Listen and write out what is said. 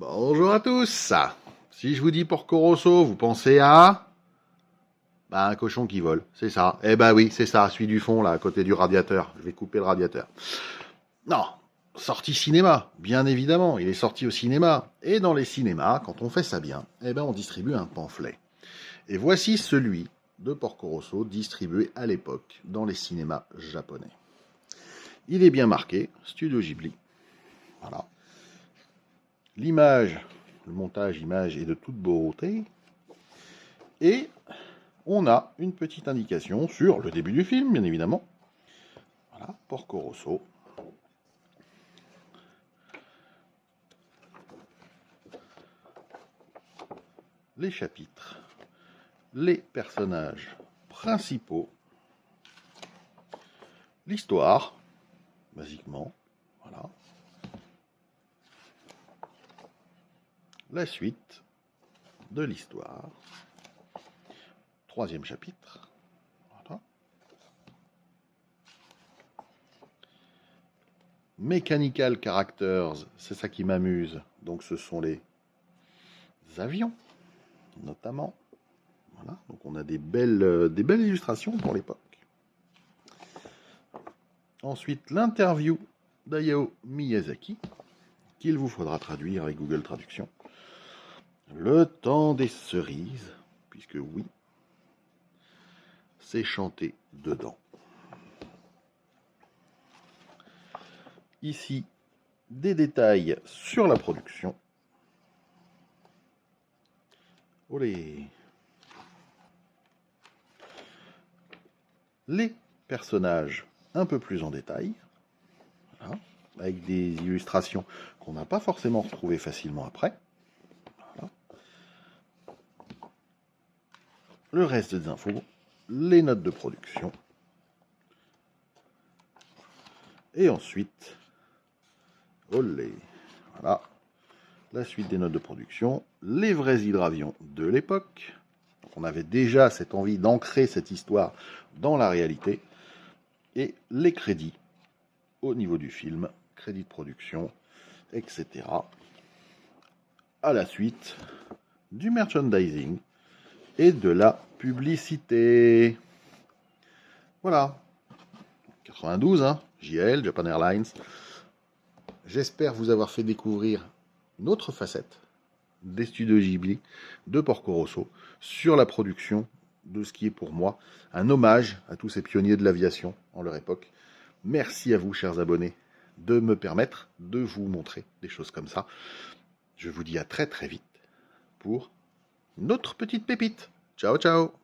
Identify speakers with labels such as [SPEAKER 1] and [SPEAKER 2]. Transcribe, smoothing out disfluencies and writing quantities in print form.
[SPEAKER 1] Bonjour à tous. Si je vous dis Porco Rosso, vous pensez à... un cochon qui vole, c'est ça. Eh ben oui, c'est ça, celui du fond, là, à côté du radiateur. Je vais couper le radiateur. Non, sorti cinéma, bien évidemment, il est sorti au cinéma. Et dans les cinémas, quand on fait ça bien, on distribue un pamphlet. Et voici celui de Porco Rosso, distribué à l'époque dans les cinémas japonais. Il est bien marqué, Studio Ghibli. Voilà. L'image, le montage image est de toute beauté. Et on a une petite indication sur le début du film, bien évidemment. Voilà, Porco Rosso. Les chapitres, les personnages principaux, l'histoire, basiquement, voilà. La suite de l'histoire. Troisième chapitre. Voilà. Mechanical Characters, c'est ça qui m'amuse. Donc ce sont les avions, notamment. Voilà. Donc on a des belles illustrations pour l'époque. Ensuite, l'interview d'Hayao Miyazaki, qu'il vous faudra traduire avec Google Traduction. Le temps des cerises, puisque oui, c'est chanté dedans. Ici, des détails sur la production. Olé. Les personnages un peu plus en détail, voilà, avec des illustrations qu'on n'a pas forcément retrouvées facilement après. Voilà. Le reste des infos, les notes de production. Et ensuite, olé, voilà, la suite des notes de production, les vrais hydravions de l'époque. On avait déjà cette envie d'ancrer cette histoire dans la réalité. Et les crédits au niveau du film, crédits de production, etc. À la suite du merchandising et de la publicité. Voilà. 92, hein, JL, Japan Airlines. J'espère vous avoir fait découvrir une autre facette des studios Ghibli de Porco Rosso sur la production de ce qui est pour moi un hommage à tous ces pionniers de l'aviation en leur époque. Merci à vous, chers abonnés, de me permettre de vous montrer des choses comme ça. Je vous dis à très très vite pour une autre petite pépite. Ciao, ciao!